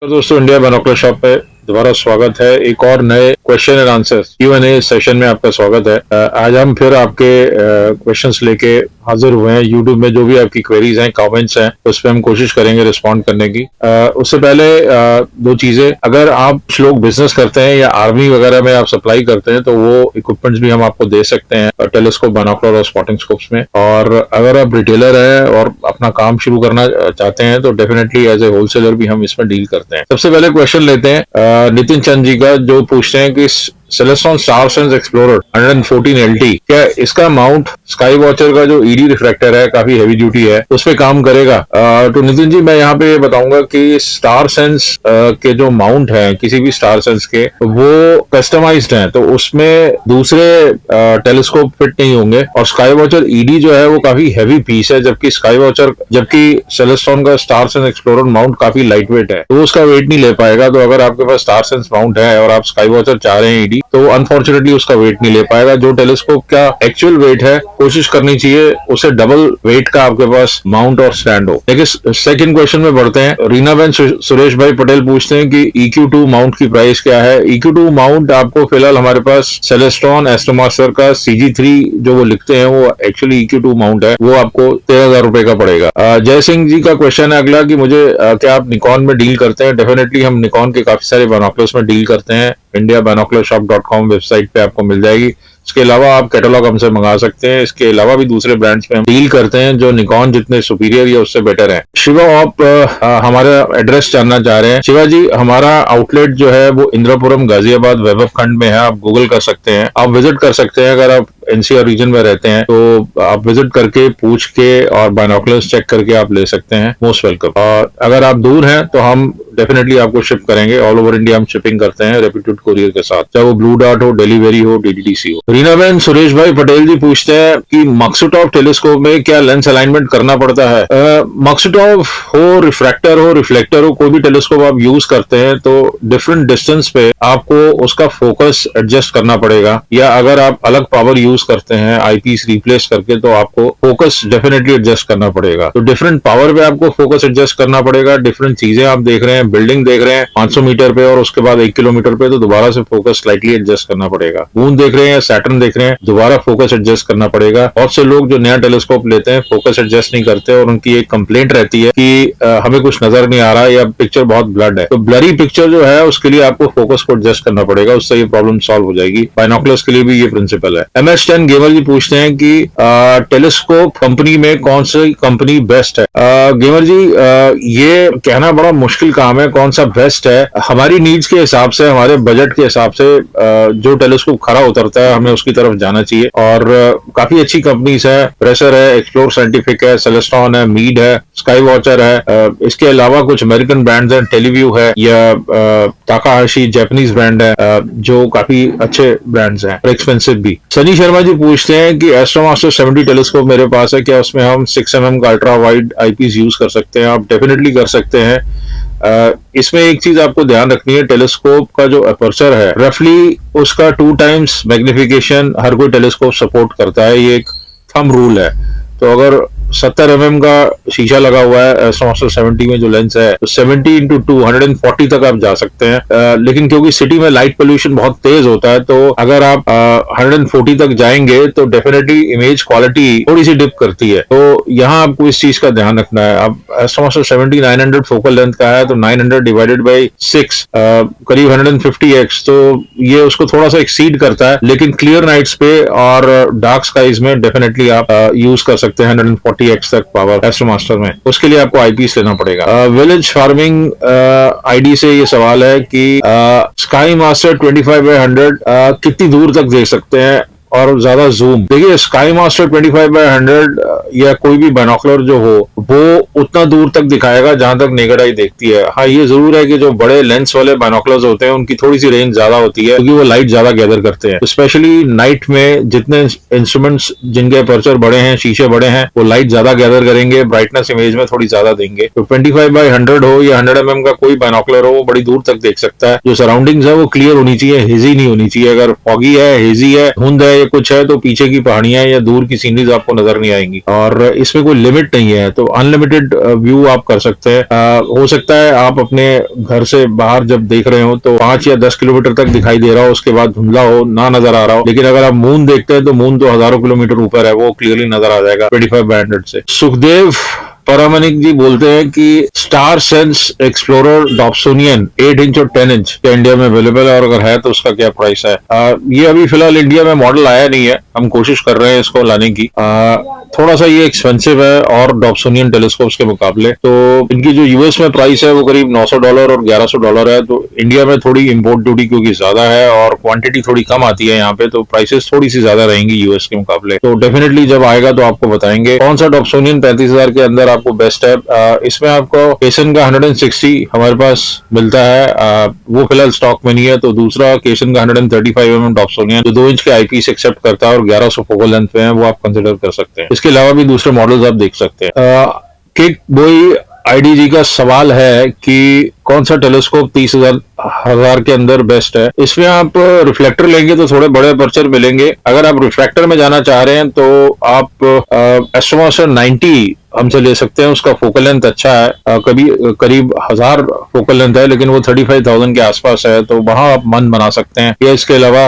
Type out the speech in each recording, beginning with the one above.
तो दोस्तों, India binocular shop पे दोबारा स्वागत है। एक और नए question and answer Q&A session में आपका स्वागत है। आज हम फिर आपके क्वेश्चंस लेके हाजिर हुए हैं। यूट्यूब में जो भी आपकी क्वेरीज हैं, कमेंट्स हैं, उस पर हम कोशिश करेंगे रिस्पॉन्ड करने की। उससे पहले दो चीजें, अगर आप कुछ लोग बिजनेस करते हैं या आर्मी वगैरह में आप सप्लाई करते हैं तो वो इक्विपमेंट्स भी हम आपको दे सकते हैं टेलीस्कोप, बाइनोकुलर और स्पॉटिंग स्कोप्स में। और अगर आप रिटेलर हैं और अपना काम शुरू करना चाहते हैं तो डेफिनेटली एज ए होलसेलर भी हम इसमें डील करते हैं। सबसे पहले क्वेश्चन लेते हैं नितिन चंद जी का, जो पूछते हैं कि सेलेस्टॉन स्टार सेंस एक्सप्लोरर 114 LT, क्या इसका माउंट स्काई वॉचर का जो ईडी रिफ्लेक्टर है काफी हैवी ड्यूटी है, उस पे काम करेगा? तो नितिन जी, मैं यहाँ पे ये बताऊंगा कि स्टार सेंस के जो माउंट है किसी भी स्टार सेंस के, वो कस्टमाइज्ड हैं, तो उसमें दूसरे टेलीस्कोप फिट नहीं होंगे। और स्काई वॉचर ईडी जो है वो काफी हैवी पीस है, जबकि सेलेस्टॉन का स्टार सेंस एक्सप्लोरर माउंट काफी लाइट वेट है, तो उसका वेट नहीं ले पाएगा। तो अगर आपके पास स्टार सेंस माउंट है और आप स्काई वॉचर चाह रहे हैं ईडी, तो अनफॉर्चुनेटली उसका वेट नहीं ले पाएगा। जो टेलीस्कोप का एक्चुअल वेट है, कोशिश करनी चाहिए उसे डबल वेट का आपके पास माउंट और स्टैंड हो। देखिए, सेकंड क्वेश्चन में बढ़ते हैं। रीना बेन सुरेश भाई पटेल पूछते हैं कि EQ2 माउंट की प्राइस क्या है। EQ2 माउंट आपको फिलहाल हमारे पास सेलेस्टॉन एस्ट्रोमास्टर का CG3 जो वो लिखते हैं, वो एक्चुअली EQ2 माउंट है, वो आपको 13,000 रुपए का पड़ेगा। जय सिंह जी का क्वेश्चन है अगला कि मुझे क्या आप निकॉन में डील करते हैं? डेफिनेटली हम निकॉन के काफी सारे बाइनोकुलर्स में डील करते हैं। indiaBinocularShop.com वेबसाइट पे आपको मिल जाएगी। इसके अलावा आप कैटलॉग हमसे मंगा सकते हैं। इसके अलावा भी दूसरे ब्रांड्स पे हम डील करते हैं जो निकॉन जितने सुपीरियर या उससे बेटर है। शिवा, आप हमारा एड्रेस जानना चाह रहे हैं। शिवा जी, हमारा आउटलेट जो है वो इंद्रपुरम गाजियाबाद वैभव खंड में है। आप गूगल कर सकते हैं, आप विजिट कर सकते हैं। अगर आप NCR रीजन में रहते हैं तो आप विजिट करके, पूछ के और बाइनोकुलर्स चेक करके आप ले सकते हैं। Most welcome. और अगर आप दूर हैं तो हम डेफिनेटली आपको शिप करेंगे। ऑल ओवर इंडिया हम शिपिंग करते हैं रेप्यूटेड कोरियर के साथ, चाहे वो ब्लू डार्ट हो, डिलीवरी हो, DDDC हो। रीना बेन सुरेश भाई पटेल जी पूछते हैं कि मक्सुटॉफ टेलीस्कोप में क्या लेंस अलाइनमेंट करना पड़ता है? मक्सुटॉफ हो, रिफ्रैक्टर हो, रिफ्लेक्टर हो, कोई भी टेलीस्कोप आप यूज करते हैं तो डिफरेंट डिस्टेंस पे आपको उसका फोकस एडजस्ट करना पड़ेगा। या अगर आप अलग पावर यूज करते हैं आईपीस रिप्लेस करके, तो आपको फोकस डेफिनेटली एडजस्ट करना पड़ेगा। तो डिफरेंट पावर पे आपको फोकस एडजस्ट करना पड़ेगा। डिफरेंट चीजें आप देख रहे हैं, बिल्डिंग देख रहे हैं 500 मीटर पे और उसके बाद 1 किलोमीटर पे, तो दोबारा से फोकस स्लाइटली एडजस्ट करना पड़ेगा। मून देख रहे हैं, सैटर्न देख रहे हैं, दोबारा फोकस एडजस्ट करना पड़ेगा। बहुत से लोग जो नया टेलीस्कोप लेते हैं फोकस एडजस्ट नहीं करते और उनकी एक कंप्लेंट रहती है कि हमें कुछ नजर नहीं आ रहा है या पिक्चर बहुत ब्लड है। तो ब्लरी पिक्चर जो है उसके लिए आपको फोकस को एडजस्ट करना पड़ेगा, उससे ये प्रॉब्लम सॉल्व हो जाएगी। बाइनोकुलर्स के लिए भी ये प्रिंसिपल है। MS10 गेमर जी पूछते हैं कि टेलीस्कोप कंपनी में कौन सी कंपनी बेस्ट है? गेमर जी, ये कहना बड़ा मुश्किल काम है कौन सा बेस्ट है। हमारी नीड्स के हिसाब से, हमारे बजट के हिसाब से जो टेलीस्कोप खरा उतरता है हमें उसकी तरफ जाना चाहिए। और काफी अच्छी कंपनीज है, प्रेशर है, एक्सप्लोर साइंटिफिक है, सेलेस्टॉन है, मीड है, स्काई वॉचर है। इसके अलावा कुछ अमेरिकन ब्रांड्स हैं, टेलीव्यू है या ताकाहाशी जापानीज ब्रांड है, जो काफी अच्छे ब्रांड्स हैं और एक्सपेंसिव भी। सनी शर्मा जी पूछते हैं कि एस्ट्रोमास्टर 70 टेलीस्कोप मेरे पास है, क्या उसमें हम 6mm का अल्ट्रा वाइड आईपीस यूज कर सकते हैं? आप डेफिनेटली कर सकते हैं। इसमें एक चीज आपको ध्यान रखनी है, टेलीस्कोप का जो अपर्चर है रफली उसका 2 टाइम्स मैग्निफिकेशन हर कोई टेलीस्कोप सपोर्ट करता है। ये एक थंब रूल है। तो अगर 70mm का शीशा लगा हुआ है एस्ट्रोमास्टर 70 में जो लेंस है, तो 70x2 140 तक आप जा सकते हैं। लेकिन क्योंकि सिटी में लाइट पोल्यूशन बहुत तेज होता है, तो अगर आप 140 तक जाएंगे तो डेफिनेटली इमेज क्वालिटी थोड़ी सी डिप करती है। तो यहाँ आपको इस चीज का ध्यान रखना है। अब एस्ट्रोमास्टर 70 900 फोकल लेंथ का है, तो 900 डिवाइडेड बाई 6 करीब 150x, तो ये उसको थोड़ा सा एक्सीड करता है। लेकिन क्लियर नाइट्स पे और डार्क स्काइज में डेफिनेटली आप यूज कर सकते हैं 140x तक पावर एस्ट्रोमास्टर में। उसके लिए आपको आईपीस लेना पड़ेगा। विलेज फार्मिंग आईडी से ये सवाल है कि स्काई मास्टर 25/100 कितनी दूर तक देख सकते हैं और ज्यादा जूम? देखिए, स्काई मास्टर 25/100 या कोई भी बाइनोकुलर जो हो वो उतना दूर तक दिखाएगा जहां तक नेकेड आई देखती है। हाँ, ये जरूर है कि जो बड़े लेंस वाले बाइनोकुलर्स होते हैं उनकी थोड़ी सी रेंज ज्यादा होती है, क्योंकि वो लाइट ज्यादा गैदर करते हैं। स्पेशली नाइट में जितने इंस्ट्रूमेंट्स जिनके अपर्चर बड़े हैं, शीशे बड़े हैं, वो लाइट ज्यादा गैदर करेंगे, ब्राइटनेस इमेज में थोड़ी ज्यादा देंगे। तो 25/100 हो या 100mm का कोई बाइनोकुलर हो, वो बड़ी दूर तक देख सकता है। जो सराउंडिंग्स है वो क्लियर होनी चाहिए, हेजी नहीं होनी चाहिए। अगर फॉगी है, हेजी है, धुंध है या कुछ है तो पीछे की पहाड़ियां या दूर की सीनरीज आपको नजर नहीं आएंगी, और इसमें कोई लिमिट नहीं है, तो अनलिमिटेड व्यू आप कर सकते हैं। हो सकता है आप अपने घर से बाहर जब देख रहे हो तो 5 या 10 किलोमीटर तक दिखाई दे रहा हो, उसके बाद धुंधला हो, ना नजर आ रहा हो, लेकिन अगर आप मून देखते हैं तो मून तो हजारों किलोमीटर ऊपर है, वो क्लियरली नजर आ जाएगा 2500 से। सुखदेव परामनिक जी बोलते हैं कि star sense explorer Dobsonian 8 inch और 10 इंच क्या इंडिया में अवेलेबल है, और अगर है तो उसका क्या प्राइस है? ये अभी फिलहाल इंडिया में मॉडल आया नहीं है, हम कोशिश कर रहे हैं इसको लाने की। थोड़ा सा ये एक्सपेंसिव है और डॉप्सोनियन टेलीस्कोप्स के मुकाबले, तो इनकी जो यूएस में प्राइस है वो करीब $900 और $1100 है, तो इंडिया में थोड़ी इंपोर्ट ड्यूटी क्योंकि ज्यादा है और क्वांटिटी थोड़ी कम आती है यहाँ पे, तो प्राइसेस थोड़ी सी ज्यादा रहेंगी यूएस के मुकाबले। तो डेफिनेटली जब आएगा तो आपको बताएंगे कौन सा डॉप्सोनियन 35,000 के अंदर आपको बेस्ट है। इसमें आपको केसन का 160 हमारे पास मिलता है, वो फिलहाल स्टॉक में नहीं है। तो दूसरा केसन का 135 डॉप्सोनियन जो 2 इंच के आईपीस एक्सेप्ट करता है और 1100 फोकल लेंथ पे है, वो आप कंसिडर कर सकते हैं। इसके अलावा भी दूसरे मॉडल्स आप देख सकते हैं। किक बॉय आईडीजी का सवाल है कि कौन सा टेलीस्कोप 30,000 के अंदर बेस्ट है। इसमें आप रिफ्लेक्टर लेंगे तो थोड़े बड़े अपर्चर मिलेंगे। अगर आप रिफ्रैक्टर में जाना चाह रहे हैं तो आप एस्ट्रोमास्टर 90 हमसे ले सकते हैं, उसका फोकल लेंथ अच्छा है, कभी करीब 1000 फोकल लेंथ है, लेकिन वो 35,000 के आसपास है, तो वहां आप मन बना सकते हैं। या इसके अलावा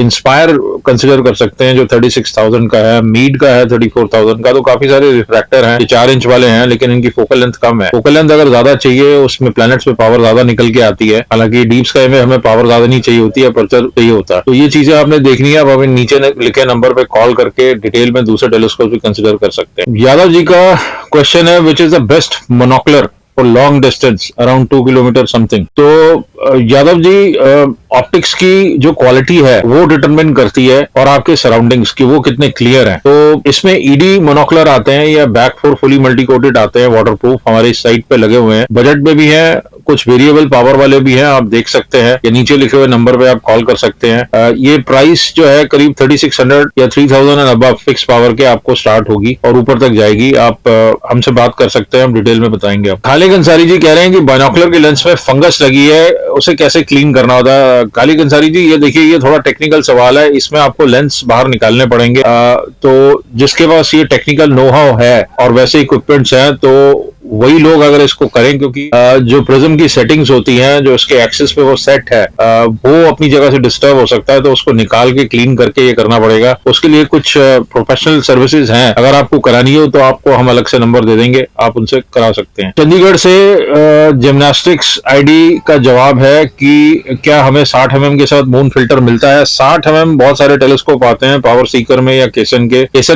इंस्पायर कंसिडर कर सकते हैं जो 36,000 का है, मीड का है 34,000 का। तो काफी सारे रिफ्रैक्टर हैं, 4 इंच वाले हैं, लेकिन इनकी फोकल लेंथ कम है। फोकल लेंथ अगर ज्यादा चाहिए, उसमें प्लैनेट्स में पावर ज्यादा निकल के आती है, हालांकि डीप स्काई में हमें पावर ज्यादा नहीं चाहिए होती है, अपर्चर चाहिए होता है। तो ये चीजें आपने देखनी है, आप अभी नीचे लिखे नंबर पे कॉल करके डिटेल में दूसरे टेलीस्कोप भी कंसिडर कर सकते हैं। यादव जी का क्वेश्चन है which is the best monocular for long distance around 2 kilometre something. तो यादव जी, ऑप्टिक्स की जो क्वालिटी है वो डिटरमिन करती है और आपके सराउंडिंग्स की वो कितने क्लियर हैं। तो इसमें ईडी मोनोकुलर आते हैं या back four fully multi coated आते हैं, वाटरप्रूफ, हमारे इस साइट पे लगे हुए हैं, बजट में भी हैं, कुछ वेरिएबल पावर वाले भी हैं, आप देख सकते हैं, या नीचे लिखे हुए नंबर पे आप कॉल कर सकते हैं। ये प्राइस जो है करीब 3600 या 3000 एंड अबव फिक्स पावर के आपको स्टार्ट होगी और ऊपर तक जाएगी। आप हमसे बात कर सकते हैं, हम डिटेल में बताएंगे। आप खालिद अंसारी जी कह रहे हैं कि बाइनोकुलर के लेंस में फंगस लगी है, उसे कैसे क्लीन करना होता है? खालिद अंसारी जी, ये देखिए, ये थोड़ा टेक्निकल सवाल है, इसमें आपको लेंस बाहर निकालने पड़ेंगे। तो जिसके पास ये टेक्निकल नो हाउ है और वैसे इक्विपमेंट्स हैं, तो वही लोग अगर इसको करें, क्योंकि जो प्रिज्म की सेटिंग्स होती हैं, जो इसके एक्सिस पे वो सेट है, वो अपनी जगह से डिस्टर्ब हो सकता है, तो उसको निकाल के क्लीन करके ये करना पड़ेगा। उसके लिए कुछ प्रोफेशनल सर्विसेज हैं, अगर आपको करानी हो तो आपको हम अलग से नंबर दे देंगे, आप उनसे करा सकते हैं। चंडीगढ़ से जिम्नास्टिक्स आईडी का जवाब है कि क्या हमें 60 mm के साथ मून फिल्टर मिलता है? 60 mm बहुत सारे टेलीस्कोप आते हैं पावर सीकर में या केसन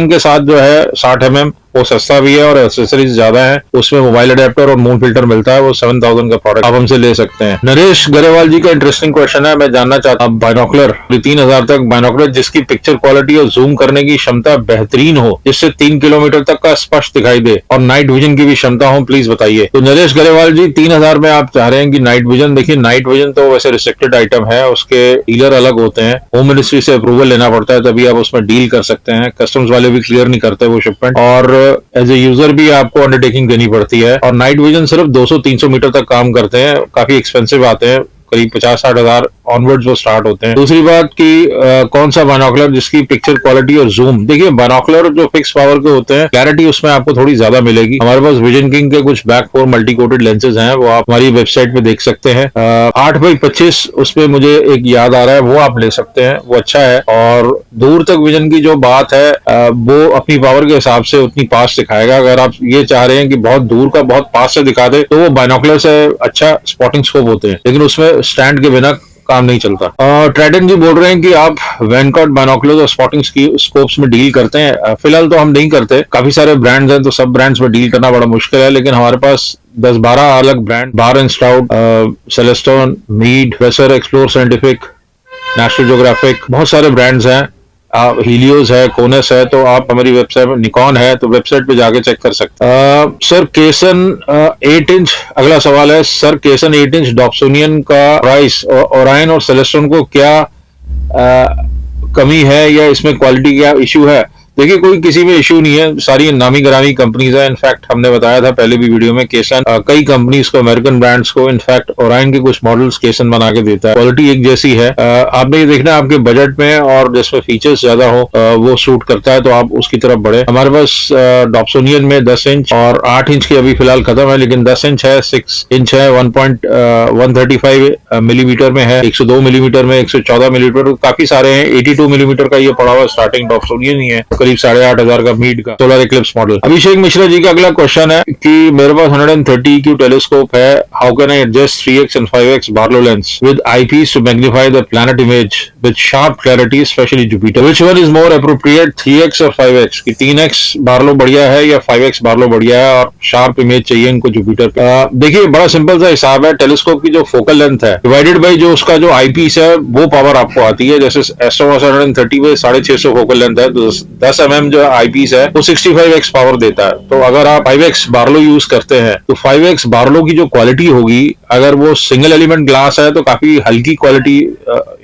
के साथ जो है 60 mm वो सस्ता भी है और एक्सेसरीज ज्यादा है, उसमें मोबाइल अडेप्टर और मून फिल्टर मिलता है, वो 7000 का प्रोडक्ट आप हमसे ले सकते हैं। नरेश गरेवाल जी का इंटरेस्टिंग क्वेश्चन है, मैं जानना चाहता हूँ बाइनोकुलर 3000 तक बाइनोकुलर जिसकी पिक्चर क्वालिटी और जूम करने की क्षमता बेहतरीन हो, जिससे 3 किलोमीटर तक का स्पष्ट दिखाई दे और नाइट विजन की भी क्षमता हो, प्लीज बताइए। तो नरेश गरेवाल जी, 3000 में आप चाह रहे हैं कि नाइट विजन, देखिए नाइट विजन तो वैसे रिस्ट्रिक्टेड आइटम है, उसके डीलर अलग होते हैं, होम मिनिस्ट्री से अप्रूवल लेना पड़ता है, तभी आप उसमें डील कर सकते हैं, कस्टम्स वाले भी क्लियर नहीं करते वो शिपमेंट, और एज ए यूजर भी आपको अंडरटेकिंग देनी पड़ती है। और नाइट विजन सिर्फ 200-300 मीटर तक काम करते हैं, काफी एक्सपेंसिव आते हैं, करीब 50-60 हजार ऑनवर्ड्स वो स्टार्ट होते हैं। दूसरी बात कि कौन सा बाइनोकुलर जिसकी पिक्चर क्वालिटी और जूम, देखिए बाइनोकुलर जो फिक्स पावर के होते हैं, क्लैरिटी उसमें आपको थोड़ी ज्यादा मिलेगी। हमारे पास विजन किंग के कुछ back four multi coated lenses हैं, वो आप हमारी वेबसाइट पे देख सकते हैं। 8x25 उसमें मुझे एक याद आ रहा है, वो आप ले सकते हैं, वो अच्छा है। और दूर तक विजन की जो बात है, वो अपनी पावर के हिसाब से उतनी पास दिखाएगा। अगर आप ये चाह रहे हैं कि बहुत दूर का बहुत पास से दिखा दे, तो वो बाइनोकुलर से अच्छा स्पॉटिंग स्कोप होते हैं, लेकिन उसमें स्टैंड के बिना काम नहीं चलता। ट्राइडेंट जी बोल रहे हैं कि आप वैनकॉट बाइनोकुलर्स और स्पॉटिंग स्कोप्स में डील करते हैं। फिलहाल तो हम नहीं करते, काफी सारे ब्रांड्स हैं, तो सब ब्रांड्स में डील करना बड़ा मुश्किल है, लेकिन हमारे पास 10-12 अलग brand, Barr and Stroud, Celestron, Meade, वेसर, एक्सप्लोर साइंटिफिक, नेशनल ज्योग्राफिक, बहुत सारे ब्रांड्स हैं, हीलियोस है, कोनस है, तो आप हमारी वेबसाइट में, निकॉन है, तो वेबसाइट पे जाके चेक कर सकते हैं। सर केसन 8 इंच, अगला सवाल है, सर केसन 8 इंच डॉप्सोनियन का प्राइस ओरायन और सेलेस्टोन को क्या कमी है या इसमें क्वालिटी क्या इश्यू है? देखिए कोई किसी में इश्यू नहीं है, सारी नामी गिरामी कंपनीज है। इनफैक्ट हमने बताया था पहले भी वीडियो में, केसन कई कंपनीज को, अमेरिकन ब्रांड्स को, इनफैक्ट ओराइन के कुछ मॉडल्स केसन बना के देता है। क्वालिटी एक जैसी है। आपने ये देखना आपके बजट में और जिसमें फीचर्स ज्यादा हो वो सूट करता है तो आप उसकी तरफ बढ़े। हमारे पास डॉप्सोनियन में 10 इंच और 8 इंच की अभी फिलहाल खत्म है, लेकिन 10 इंच है, 6 इंच है, 1.135 मिलीमीटर में है, 102 मिलीमीटर में, 114 मिलीमीटर, काफी सारे हैं। 82 मिलीमीटर का ये पड़ा हुआ स्टार्टिंग डॉप्सोनियन ही है, करीब 8,500 का मीड का solar eclipse model. Abhishek Mishra ji का अगला क्वेश्चन है कि मेरे पास 130 क्यू टेलीस्कोप है, how can I adjust 3x and 5x Barlow lens with eyepiece to magnify the planet image with sharp clarity, especially Jupiter? Which one is more appropriate, 3x और 5x? कि 3x Barlow बढ़िया है या 5x Barlow बढ़िया है, और sharp image चाहिए इनको जुपिटर पे? देखिए बड़ा सिंपल सा हिसाब है। टेलीस्कोप की जो फोकल लेंथ है डिवाइडेड बाई जो उसका जो आईपीस है वो पावर आपको आती है। जैसे एस्ट्रोनॉस 130 पे 650 फोकल लेंथ है, तो 10 mm जो आईपीस है वो 65x पावर देता है। तो अगर आप 5x बार्लो यूज करते हैं तो 5x बार्लो की जो क्वालिटी होगी, अगर वो सिंगल एलिमेंट ग्लास है तो काफी हल्की क्वालिटी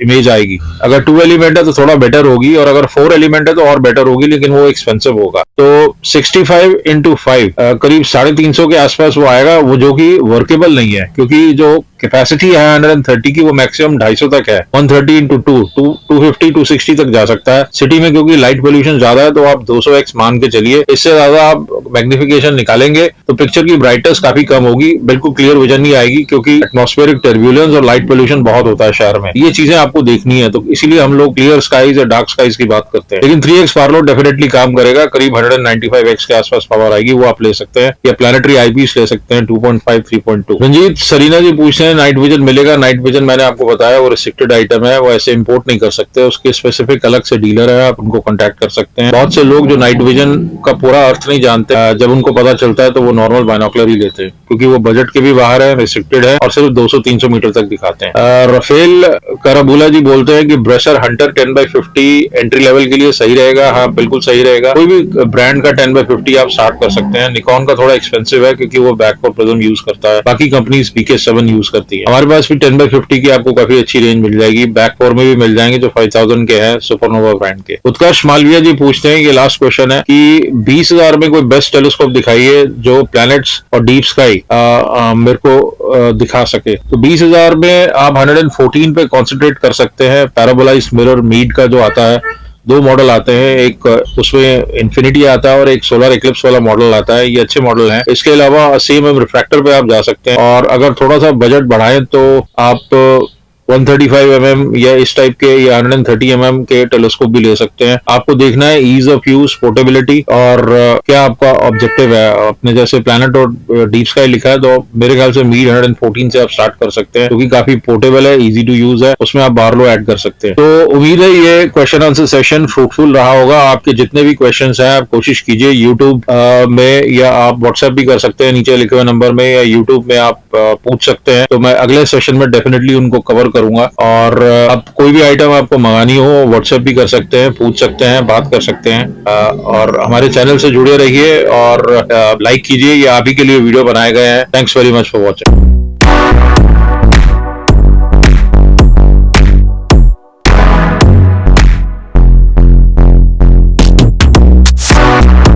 इमेज आएगी, अगर 2 एलिमेंट है तो थोड़ा बेटर होगी, और अगर 4 एलिमेंट है तो और बेटर होगी, लेकिन वो एक्सपेंसिव होगा। तो 65 into 5 करीब 350 के आसपास वो आएगा, वो जो कि वर्केबल नहीं है, क्योंकि जो कैपेसिटी है 130 की वो मैक्सिमम 250 तक है। 130 into 2 250 260 तक जा सकता है। सिटी में क्योंकि लाइट पोल्यूशन ज्यादा है तो आप 200x मान के चलिए, इससे ज्यादा आप मैग्निफिकेशन निकालेंगे तो पिक्चर की ब्राइटनेस काफी कम होगी, बिल्कुल क्लियर विजन नहीं आएगी, क्योंकि एटमॉस्फेरिक टर्ब्यूलेंस और लाइट पोल्यूशन बहुत होता है शहर में। ये चीजें आपको देखनी है, तो इसीलिए हम लोग क्लियर स्काईज या डार्क स्काईज की बात करते हैं। लेकिन 3x बार्लो डेफिनेटली काम करेगा, करीब 195x के आसपास पावर आएगी, वो आप ले सकते हैं, या प्लैनेटरी आईपीस ले सकते हैं 2.5 3.2। रंजीत सरीना जी पूछते हैं नाइट विजन मिलेगा? नाइट विजन मैंने आपको बताया वो रिस्ट्रिक्टेड आइटम है, वो ऐसे इंपोर्ट नहीं कर सकते, उसके स्पेसिफिक अलग से डीलर है, आप उनको कांटेक्ट कर सकते हैं। बहुत से लोग जो नाइट विजन का पूरा अर्थ नहीं जानते, जब उनको पता चलता है तो वो नॉर्मल बाइनोकुलर ही लेते हैं, क्योंकि वो बजट के भी बाहर है, रिस्ट्रिक्टेड है और सिर्फ 200-300 मीटर तक दिखाते हैं। रफेल कराबुला जी बोलते हैं कि brusher Hunter 10x50 entry level के लिए सही रहेगा? हाँ बिल्कुल सही रहेगा, कोई भी ब्रांड का 10x50 आप स्टार्ट कर सकते हैं। निकॉन का थोड़ा एक्सपेंसिव है क्योंकि वो बैक फॉर प्रिज्म यूज करता है, बाकी कंपनीज BK7 यूज करती है। हमारे पास भी 10x50 की आपको काफी अच्छी रेंज मिल जाएगी, बैक फोर में भी मिल जाएंगे जो 5000 के हैं सुपरनोवा ब्रांड के। उत्कर्ष मालविया जी पूछते हैं, ये लास्ट क्वेश्चन है कि 20,000 में कोई बेस्ट टेलीस्कोप दिखाइए जो प्लैनेट्स और डीप स्काई मेरे को दिखा सके। तो 20,000 में आप 114 पे कॉन्सेंट्रेट कर सकते हैं। पैराबोलाइज्ड मिरर मीड का जो आता है, 2 मॉडल आते हैं, एक उसमें इन्फिनिटी आता है और एक सोलर इक्लिप्स वाला मॉडल आता है, ये अच्छे मॉडल हैं। इसके अलावा CMM रिफ्रैक्टर पे आप जा सकते हैं, और अगर थोड़ा सा बजट बढ़ाएं तो आप 135 mm या इस टाइप के या 130 mm के टेलीस्कोप भी ले सकते हैं। आपको देखना है ईज ऑफ यूज, पोर्टेबिलिटी, और क्या आपका ऑब्जेक्टिव है। अपने जैसे प्लैनेट और डीप स्काई लिखा है तो मेरे ख्याल से मीड 114 से आप स्टार्ट कर सकते हैं, क्योंकि काफी पोर्टेबल है, इजी टू यूज है, उसमें आप बार्लो ऐड कर सकते हैं। तो उम्मीद है ये क्वेश्चन आंसर सेशन फ्रूटफुल रहा होगा। आपके जितने भी क्वेश्चन हैं आप कोशिश कीजिए यूट्यूब में, या आप व्हाट्सएप भी कर सकते हैं नीचे लिखे हुए नंबर में, या यूट्यूब में आप पूछ सकते हैं, तो मैं अगले सेशन में डेफिनेटली उनको कवर करूंगा। और अब कोई भी आइटम आपको मंगानी हो व्हाट्सएप भी कर सकते हैं, पूछ सकते हैं, बात कर सकते हैं, और हमारे चैनल से जुड़े रहिए और लाइक कीजिए, ये आप ही के लिए वीडियो बनाए गए हैं। Thanks very much for watching.